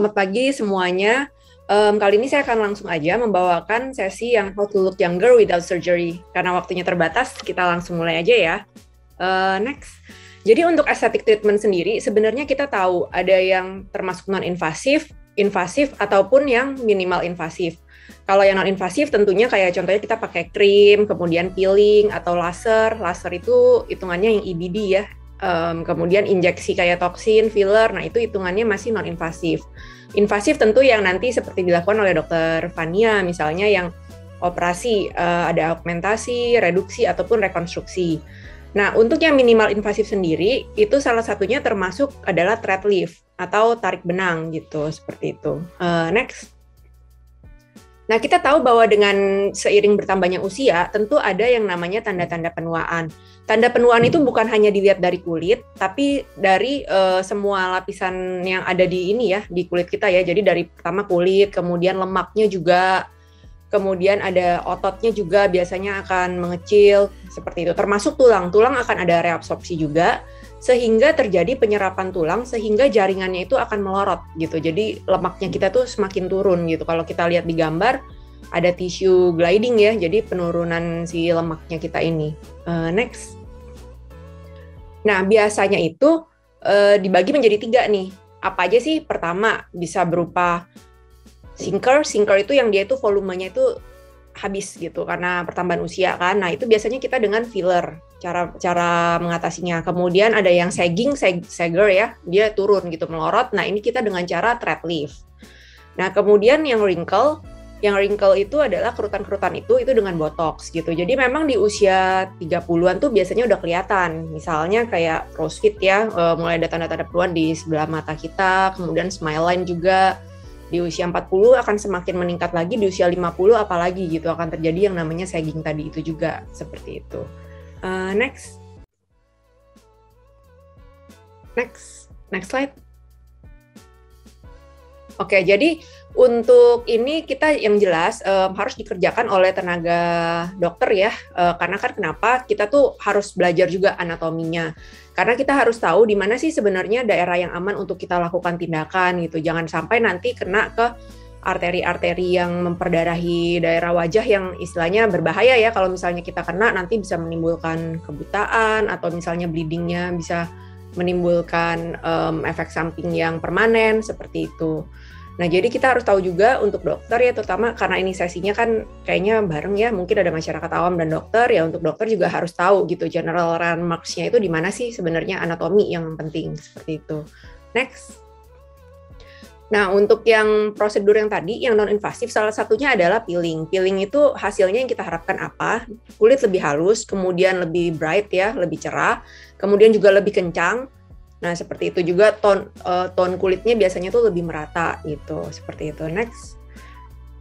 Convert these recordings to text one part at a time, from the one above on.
selamat pagi semuanya. Kali ini saya akan langsung aja membawakan sesi yang How to Look Younger Without Surgery. Karena waktunya terbatas, kita langsung mulai aja ya. Next. Jadi untuk aesthetic treatment sendiri, sebenarnya kita tahu ada yang termasuk non-invasif, invasif, ataupun yang minimal invasif. Kalau yang non-invasif tentunya kayak contohnya kita pakai krim, kemudian peeling, atau laser. Laser itu hitungannya yang EBD ya. Kemudian injeksi kayak toksin, filler, nah itu hitungannya masih non-invasif. Invasif tentu yang nanti seperti dilakukan oleh dokter Fania, misalnya yang operasi, ada augmentasi, reduksi, ataupun rekonstruksi. Nah, untuk yang minimal invasif sendiri, itu salah satunya termasuk adalah thread lift, atau tarik benang gitu, seperti itu. Next. Nah, kita tahu bahwa dengan seiring bertambahnya usia, tentu ada yang namanya tanda-tanda penuaan. Tanda penuaan itu bukan hanya dilihat dari kulit, tapi dari semua lapisan yang ada di ini ya, di kulit kita ya. Jadi dari pertama kulit, kemudian lemaknya juga, kemudian ada ototnya juga biasanya akan mengecil, seperti itu. Termasuk tulang. Tulang akan ada reabsorpsi juga, sehingga terjadi penyerapan tulang, sehingga jaringannya itu akan melorot gitu. Jadi lemaknya kita tuh semakin turun gitu. Kalau kita lihat di gambar, ada tissue gliding ya, jadi penurunan si lemaknya kita ini. Next. Nah, biasanya itu dibagi menjadi 3 nih. Apa aja sih? Pertama, bisa berupa sinker. Sinker itu yang dia itu volumenya itu habis gitu karena pertambahan usia kan. Nah, itu biasanya kita dengan filler cara mengatasinya. Kemudian ada yang sagging, sagger ya, dia turun gitu melorot. Nah, ini kita dengan cara thread lift. Nah, kemudian yang wrinkle itu adalah kerutan-kerutan itu dengan botox gitu. Jadi memang di usia 30-an tuh biasanya udah kelihatan. Misalnya kayak crow's feet ya, mulai ada tanda-tanda penuaan di sebelah mata kita, kemudian smile line juga. Di usia 40 akan semakin meningkat lagi, di usia 50 apalagi gitu akan terjadi yang namanya sagging tadi itu juga, seperti itu. Next slide. Oke, jadi untuk ini kita yang jelas harus dikerjakan oleh tenaga dokter ya, karena kan kenapa kita tuh harus belajar juga anatominya. Karena kita harus tahu di mana sih sebenarnya daerah yang aman untuk kita lakukan tindakan gitu. Jangan sampai nanti kena ke arteri-arteri yang memperdarahi daerah wajah yang istilahnya berbahaya ya. Kalau misalnya kita kena nanti bisa menimbulkan kebutaan atau misalnya bleedingnya bisa menimbulkan efek samping yang permanen seperti itu. Nah, jadi kita harus tahu juga untuk dokter ya, terutama karena ini sesinya kan kayaknya bareng ya, mungkin ada masyarakat awam dan dokter, ya untuk dokter juga harus tahu gitu, general landmarks-nya itu di mana sih sebenarnya anatomi yang penting, seperti itu. Next. Nah, untuk yang prosedur yang tadi, yang non-invasif, salah satunya adalah peeling. Peeling itu hasilnya yang kita harapkan apa? Kulit lebih halus, kemudian lebih bright ya, lebih cerah, kemudian juga lebih kencang. Nah, seperti itu juga tone kulitnya biasanya tuh lebih merata gitu, seperti itu. Next.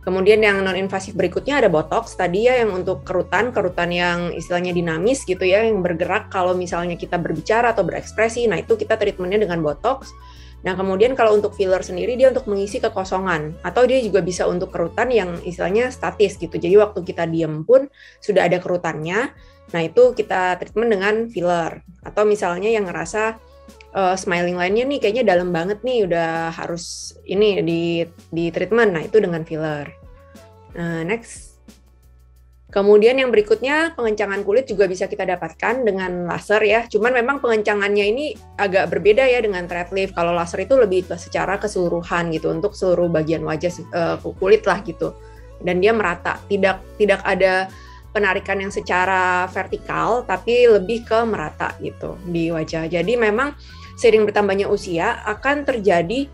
Kemudian yang non-invasif berikutnya ada botox tadi ya, yang untuk kerutan yang istilahnya dinamis gitu ya, yang bergerak kalau misalnya kita berbicara atau berekspresi. Nah, itu kita treatmentnya dengan botox. Nah, kemudian kalau untuk filler sendiri dia untuk mengisi kekosongan, atau dia juga bisa untuk kerutan yang istilahnya statis gitu. Jadi waktu kita diem pun sudah ada kerutannya. Nah, itu kita treatment dengan filler. Atau misalnya yang ngerasa smiling line-nya nih kayaknya dalam banget nih, udah harus ini di treatment. Nah, itu dengan filler. Next. Kemudian yang berikutnya, pengencangan kulit juga bisa kita dapatkan dengan laser ya. Cuman memang pengencangannya ini agak berbeda ya dengan thread lift. Kalau laser itu lebih secara keseluruhan gitu, untuk seluruh bagian wajah kulit lah gitu. Dan dia merata, tidak ada penarikan yang secara vertikal, tapi lebih ke merata gitu di wajah. Jadi memang seiring bertambahnya usia akan terjadi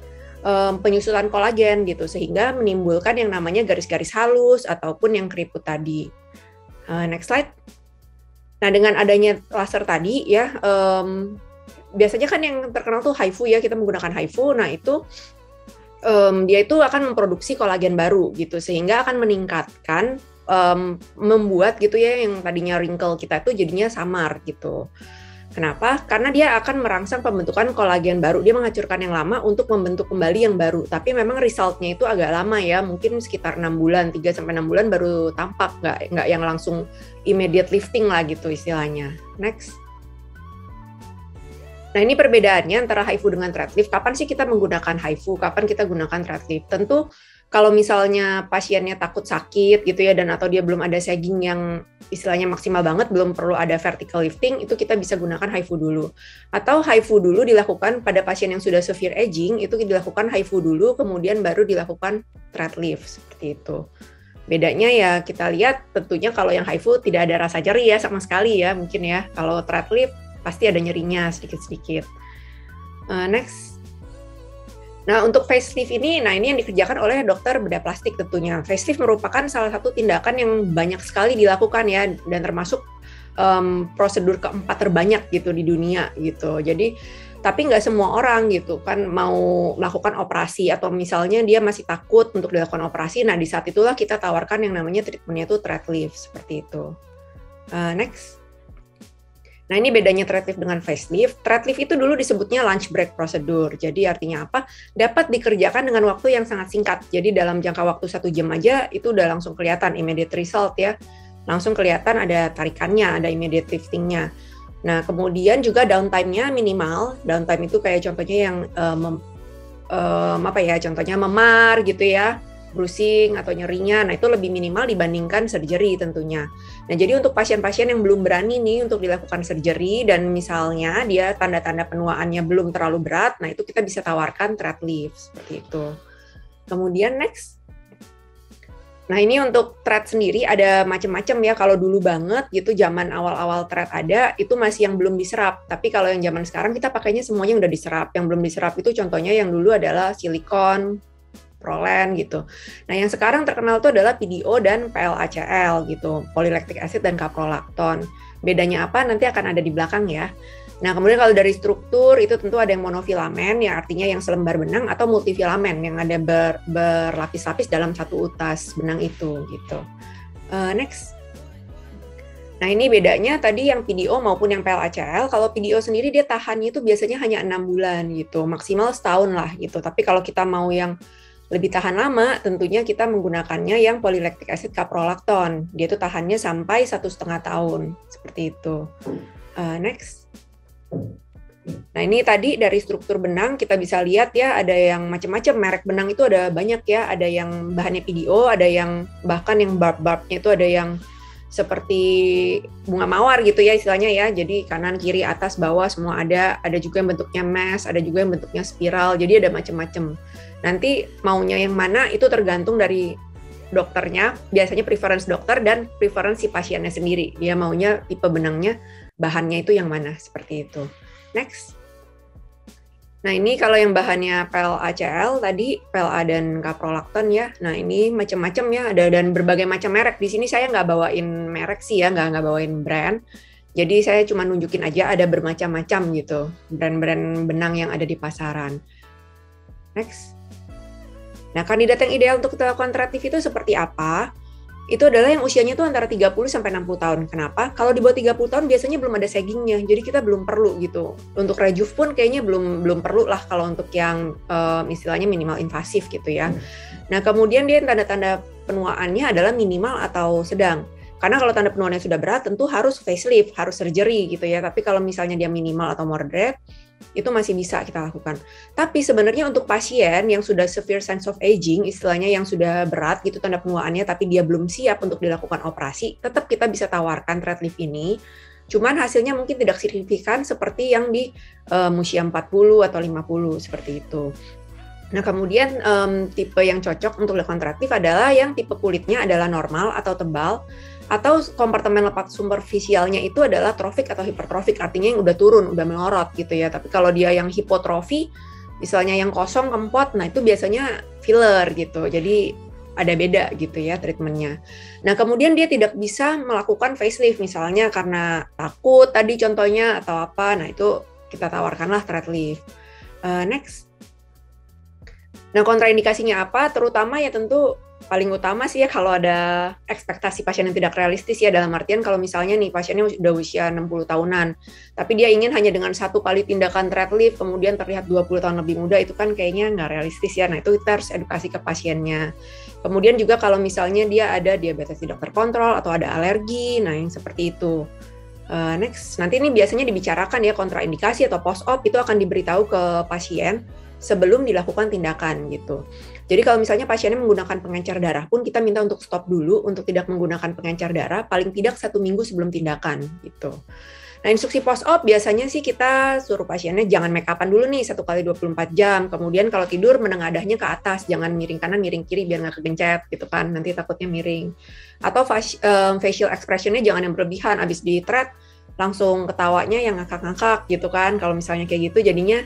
penyusutan kolagen gitu, sehingga menimbulkan yang namanya garis-garis halus ataupun yang keriput tadi. Next slide. Nah, dengan adanya laser tadi ya, biasanya kan yang terkenal tuh HIFU ya, kita menggunakan HIFU. Nah, itu dia itu akan memproduksi kolagen baru gitu, sehingga akan meningkatkan, membuat gitu ya yang tadinya wrinkle kita itu jadinya samar gitu. Kenapa? Karena dia akan merangsang pembentukan kolagen baru. Dia menghancurkan yang lama untuk membentuk kembali yang baru. Tapi memang resultnya itu agak lama ya, mungkin sekitar 6 bulan, 3-6 bulan baru tampak, nggak yang langsung immediate lifting lah gitu istilahnya. Next. Nah, ini perbedaannya antara HIFU dengan thread lift. Kapan sih kita menggunakan HIFU? Kapan kita gunakan thread lift? Tentu kalau misalnya pasiennya takut sakit gitu ya, dan atau dia belum ada sagging yang istilahnya maksimal banget, belum perlu ada vertical lifting, itu kita bisa gunakan HIFU dulu. Atau HIFU dulu dilakukan pada pasien yang sudah severe aging, itu dilakukan HIFU dulu, kemudian baru dilakukan thread lift, seperti itu. Bedanya ya kita lihat tentunya kalau yang HIFU tidak ada rasa nyeri ya sama sekali ya, mungkin ya. Kalau thread lift pasti ada nyerinya sedikit-sedikit. Next. Nah, untuk facelift ini, ini yang dikerjakan oleh dokter bedah plastik tentunya. Facelift merupakan salah satu tindakan yang banyak sekali dilakukan ya, dan termasuk prosedur keempat terbanyak gitu di dunia gitu. Jadi, tapi nggak semua orang gitu kan mau melakukan operasi, atau misalnya dia masih takut untuk dilakukan operasi. Nah, di saat itulah kita tawarkan yang namanya treatmentnya itu thread lift, seperti itu. Next. Nah, ini bedanya thread lift dengan facelift. Thread lift itu dulu disebutnya lunch break prosedur. Jadi artinya apa? Dapat dikerjakan dengan waktu yang sangat singkat. Jadi dalam jangka waktu 1 jam aja itu udah langsung kelihatan immediate result ya. Langsung kelihatan ada tarikannya, ada immediate lifting-nya. Nah, kemudian juga downtime-nya minimal. Downtime itu kayak contohnya yang contohnya memar gitu ya, bruising atau nyerinya, nah itu lebih minimal dibandingkan surgery tentunya. Nah, jadi untuk pasien-pasien yang belum berani nih untuk dilakukan surgery dan misalnya dia tanda-tanda penuaannya belum terlalu berat, nah itu kita bisa tawarkan thread lift seperti itu. Kemudian next. Nah, ini untuk thread sendiri ada macam-macam ya. Kalau dulu banget gitu zaman awal-awal thread ada, itu masih yang belum diserap. Tapi kalau yang zaman sekarang kita pakainya semuanya udah diserap. Yang belum diserap itu contohnya yang dulu adalah silikon, Prolen gitu. Nah, yang sekarang terkenal itu adalah PDO dan PLACL gitu, polylactic acid dan caprolacton. Bedanya apa nanti akan ada di belakang ya. Nah, kemudian kalau dari struktur itu tentu ada yang monofilamen, yang artinya yang selembar benang, atau multifilamen yang ada berlapis-lapis dalam satu utas benang itu gitu. Next. Nah, ini bedanya tadi yang PDO maupun yang PLACL. Kalau PDO sendiri dia tahannya itu biasanya hanya 6 bulan gitu, maksimal setahun lah gitu. Tapi kalau kita mau yang lebih tahan lama, tentunya kita menggunakannya yang polylactic acid caprolacton. Dia itu tahannya sampai 1,5 tahun, seperti itu. Next. Nah, ini tadi dari struktur benang kita bisa lihat ya, ada yang macam-macam, merek benang itu ada banyak ya, ada yang bahannya PDO, ada yang bahkan yang barb-barbnya itu ada yang seperti bunga mawar gitu ya istilahnya ya, jadi kanan, kiri, atas, bawah semua ada juga yang bentuknya mesh, ada juga yang bentuknya spiral, jadi ada macam-macam. Nanti maunya yang mana itu tergantung dari dokternya, biasanya preference dokter dan preference si pasiennya sendiri, dia maunya tipe benangnya, bahannya itu yang mana, seperti itu. Next. Nah, ini kalau yang bahannya PLACL tadi, PLA dan caprolacton ya. Nah, ini macam-macam ya, ada dan berbagai macam merek. Di sini saya nggak bawain merek sih ya, nggak bawain brand. Jadi saya cuma nunjukin aja ada bermacam-macam gitu, brand-brand benang yang ada di pasaran. Next. Nah, kandidat yang ideal untuk kita lakukan thread lift itu seperti apa? Itu adalah yang usianya tuh antara 30 sampai 60 tahun. Kenapa? Kalau di bawah 30 tahun biasanya belum ada saggingnya, jadi kita belum perlu gitu. Untuk rejuve pun kayaknya belum perlu lah kalau untuk yang istilahnya minimal invasif gitu ya. Nah, kemudian dia tanda-tanda penuaannya adalah minimal atau sedang. Karena kalau tanda penuaannya sudah berat tentu harus facelift, harus surgery gitu ya. Tapi kalau misalnya dia minimal atau moderate, itu masih bisa kita lakukan. Tapi sebenarnya untuk pasien yang sudah severe signs of aging, istilahnya yang sudah berat gitu tanda penuaannya, tapi dia belum siap untuk dilakukan operasi, tetap kita bisa tawarkan thread lift ini. Cuman hasilnya mungkin tidak signifikan seperti yang di usia 40 atau 50 seperti itu. Nah, kemudian tipe yang cocok untuk dilakukan thread lift adalah yang tipe kulitnya adalah normal atau tebal, atau kompartemen lemak superficialnya itu adalah trofik atau hipertrofik, artinya yang udah turun, udah melorot gitu ya. Tapi kalau dia yang hipotrofi, misalnya yang kosong, kempot, nah itu biasanya filler gitu. Jadi ada beda gitu ya treatmentnya. Nah, kemudian dia tidak bisa melakukan facelift misalnya karena takut tadi contohnya atau apa, nah itu kita tawarkanlah thread lift. Next. Nah, kontraindikasinya apa? Terutama ya tentu paling utama sih ya kalau ada ekspektasi pasien yang tidak realistis ya, dalam artian kalau misalnya nih pasiennya udah usia 60 tahunan, tapi dia ingin hanya dengan 1 kali tindakan thread lift kemudian terlihat 20 tahun lebih muda, itu kan kayaknya nggak realistis ya. Nah, itu kita harus edukasi ke pasiennya. Kemudian juga kalau misalnya dia ada diabetes tidak terkontrol atau ada alergi, nah yang seperti itu. Next, nanti ini biasanya dibicarakan ya kontraindikasi atau post-op itu akan diberitahu ke pasien sebelum dilakukan tindakan gitu. Jadi kalau misalnya pasiennya menggunakan pengencer darah pun kita minta untuk stop dulu untuk tidak menggunakan pengencer darah paling tidak 1 minggu sebelum tindakan gitu. Nah, instruksi post-op biasanya sih kita suruh pasiennya jangan make up-an dulu nih 1 kali 24 jam. Kemudian kalau tidur menengadahnya ke atas, jangan miring kanan, miring kiri biar nggak kegencet gitu kan, nanti takutnya miring. Atau facial expression-nya jangan yang berlebihan, abis di-thread langsung ketawanya yang ngakak-ngakak gitu kan. Kalau misalnya kayak gitu jadinya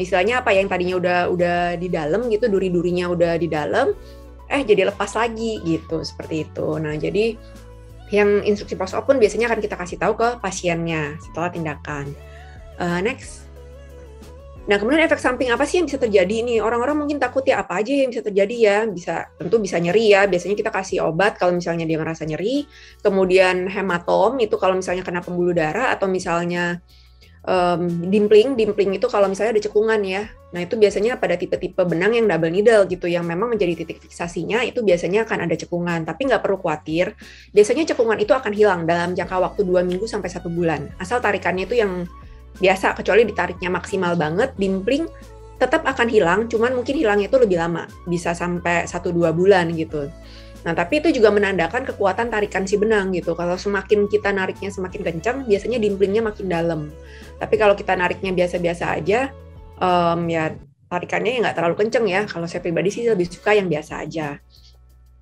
istilahnya apa yang tadinya udah di dalam gitu, duri-durinya udah di dalam, jadi lepas lagi gitu, seperti itu. Nah, jadi yang instruksi post-op pun biasanya akan kita kasih tahu ke pasiennya setelah tindakan. Next. Nah, kemudian efek samping apa sih yang bisa terjadi nih? Orang-orang mungkin takut ya, apa aja yang bisa terjadi ya? Tentu bisa nyeri ya. Biasanya kita kasih obat kalau misalnya dia ngerasa nyeri. Kemudian hematom itu kalau misalnya kena pembuluh darah, atau misalnya dimpling itu kalau misalnya ada cekungan ya. Nah, itu biasanya pada tipe-tipe benang yang double needle gitu, yang memang menjadi titik fiksasinya itu biasanya akan ada cekungan, tapi nggak perlu khawatir. Biasanya cekungan itu akan hilang dalam jangka waktu 2 minggu sampai 1 bulan. Asal tarikannya itu yang biasa, kecuali ditariknya maksimal banget, dimpling tetap akan hilang, cuman mungkin hilangnya itu lebih lama, bisa sampai 1-2 bulan gitu. Nah, tapi itu juga menandakan kekuatan tarikan si benang gitu. Kalau semakin kita nariknya semakin kencang, biasanya dimplingnya makin dalam. Tapi kalau kita nariknya biasa-biasa aja, ya tarikannya ya nggak terlalu kencang ya. Kalau saya pribadi sih lebih suka yang biasa aja.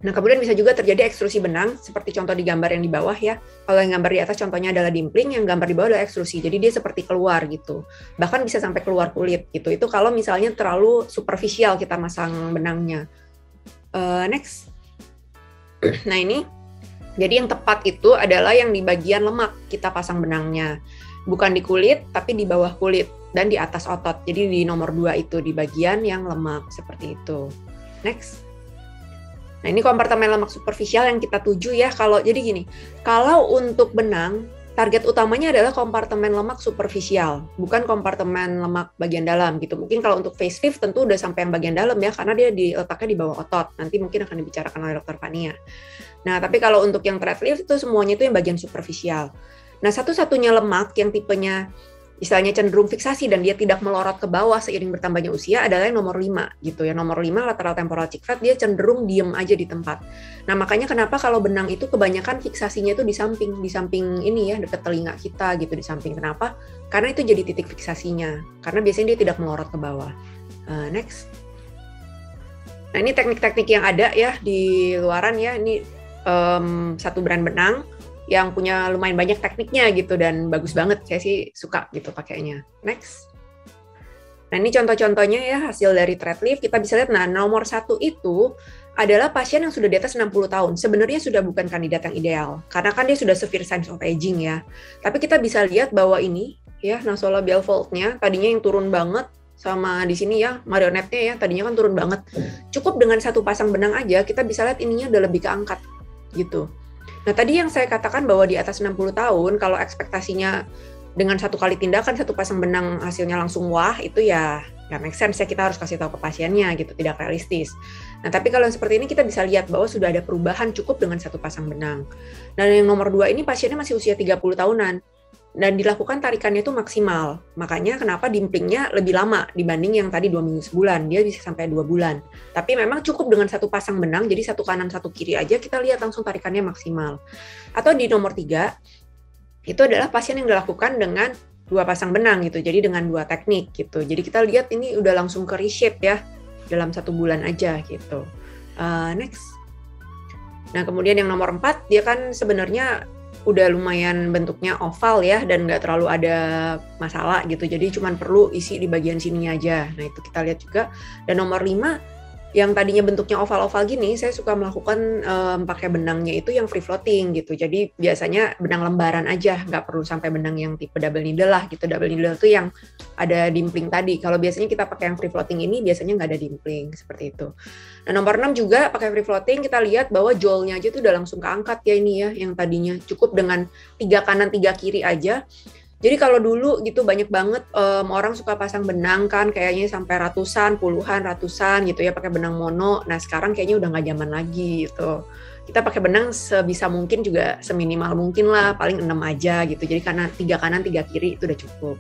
Nah, kemudian bisa juga terjadi ekstrusi benang, seperti contoh di gambar yang di bawah ya. Kalau yang gambar di atas contohnya adalah dimpling, yang gambar di bawah adalah ekstrusi. Jadi dia seperti keluar gitu. Bahkan bisa sampai keluar kulit gitu. Itu kalau misalnya terlalu superficial kita masang benangnya. Next. Nah, ini jadi yang tepat itu adalah yang di bagian lemak kita pasang benangnya, bukan di kulit tapi di bawah kulit dan di atas otot. Jadi di nomor 2 itu di bagian yang lemak seperti itu. Next. Nah, ini kompartemen lemak superficial yang kita tuju ya. Jadi gini, kalau untuk benang target utamanya adalah kompartemen lemak superficial, bukan kompartemen lemak bagian dalam gitu. Mungkin kalau untuk facelift tentu udah sampai yang bagian dalam ya, karena dia diletaknya di bawah otot. Nanti mungkin akan dibicarakan oleh Dr. Fania. Nah, tapi kalau untuk yang thread lift itu semuanya itu yang bagian superficial. Nah, satu-satunya lemak yang tipenya istilahnya cenderung fiksasi dan dia tidak melorot ke bawah seiring bertambahnya usia adalah yang nomor 5 gitu ya. Nomor 5 lateral temporal cheek fat, dia cenderung diem aja di tempat. Nah, makanya kenapa kalau benang itu kebanyakan fiksasinya itu di samping ini ya, dekat telinga kita gitu, di samping. Kenapa? Karena itu jadi titik fiksasinya. Karena biasanya dia tidak melorot ke bawah. Next. Nah, ini teknik-teknik yang ada ya di luaran ya. Ini satu brand benang yang punya lumayan banyak tekniknya gitu dan bagus banget, saya sih suka gitu pakainya. Next. Nah, ini contoh-contohnya ya hasil dari thread lift, kita bisa lihat. Nah, nomor 1 itu adalah pasien yang sudah di atas 60 tahun. Sebenarnya sudah bukan kandidat yang ideal, karena kan dia sudah severe signs of aging ya. Tapi kita bisa lihat bahwa ini ya nasolabial fold-nya tadinya yang turun banget, sama di sini ya marionetnya ya tadinya kan turun banget. Cukup dengan satu pasang benang aja kita bisa lihat ininya udah lebih keangkat gitu. Nah, tadi yang saya katakan bahwa di atas 60 tahun, kalau ekspektasinya dengan satu kali tindakan, satu pasang benang hasilnya langsung wah, itu ya nggak make sense ya, kita harus kasih tahu ke pasiennya gitu, tidak realistis. Nah, tapi kalau yang seperti ini kita bisa lihat bahwa sudah ada perubahan cukup dengan satu pasang benang. Dan yang nomor 2 ini pasiennya masih usia 30 tahunan. Dan dilakukan tarikannya itu maksimal. Makanya kenapa dimplingnya lebih lama dibanding yang tadi 2 minggu sebulan. Dia bisa sampai 2 bulan. Tapi memang cukup dengan satu pasang benang, jadi satu kanan satu kiri aja kita lihat langsung tarikannya maksimal. Atau di nomor 3, itu adalah pasien yang dilakukan dengan 2 pasang benang gitu. Jadi dengan 2 teknik gitu. Jadi kita lihat ini udah langsung ke reshape ya dalam 1 bulan aja gitu. Next. Nah, kemudian yang nomor 4, dia kan sebenarnya udah lumayan bentuknya oval ya dan nggak terlalu ada masalah gitu, jadi cuma perlu isi di bagian sininya aja. Nah, itu kita lihat juga. Dan nomor 5 yang tadinya bentuknya oval-oval gini, saya suka melakukan pakai benangnya itu yang free floating gitu. Jadi biasanya benang lembaran aja, nggak perlu sampai benang yang tipe double needle lah gitu. Double needle itu yang ada dimpling tadi. Kalau biasanya kita pakai yang free floating ini biasanya nggak ada dimpling seperti itu. Nah, nomor 6 juga pakai free floating, kita lihat bahwa jolnya aja tuh udah langsung keangkat ya ini ya, yang tadinya cukup dengan 3 kanan 3 kiri aja. Jadi kalau dulu gitu banyak banget orang suka pasang benang kan kayaknya sampai ratusan, puluhan, ratusan gitu ya pakai benang mono. Nah, sekarang kayaknya udah nggak zaman lagi gitu. kita pakai benang sebisa mungkin juga seminimal mungkin lah, paling 6 aja gitu. Jadi karena 3 kanan 3 kiri itu udah cukup.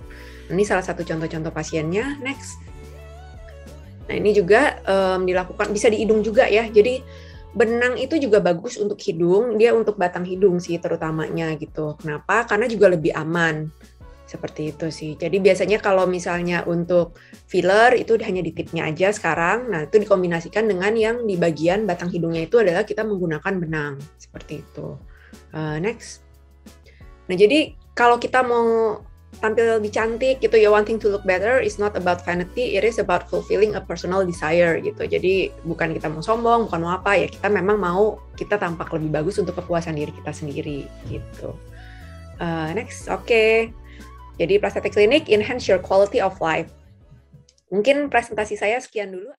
Ini salah satu contoh-contoh pasiennya. Next. Nah ini juga dilakukan, bisa di hidung juga ya. Jadi benang itu juga bagus untuk hidung, dia untuk batang hidung sih terutamanya gitu. Kenapa? Karena juga lebih aman. Seperti itu sih. Jadi biasanya kalau misalnya untuk filler itu hanya di tipnya aja sekarang. Nah, itu dikombinasikan dengan yang di bagian batang hidungnya itu adalah kita menggunakan benang. Seperti itu. Next. Nah, jadi kalau kita mau tampil lebih cantik gitu ya, wanting to look better is not about vanity, it is about fulfilling a personal desire gitu. Jadi bukan kita mau sombong, bukan mau apa ya, kita memang mau kita tampak lebih bagus untuk kepuasan diri kita sendiri gitu. Next, oke. Jadi Prasetya Klinik, enhance your quality of life. Mungkin presentasi saya sekian dulu.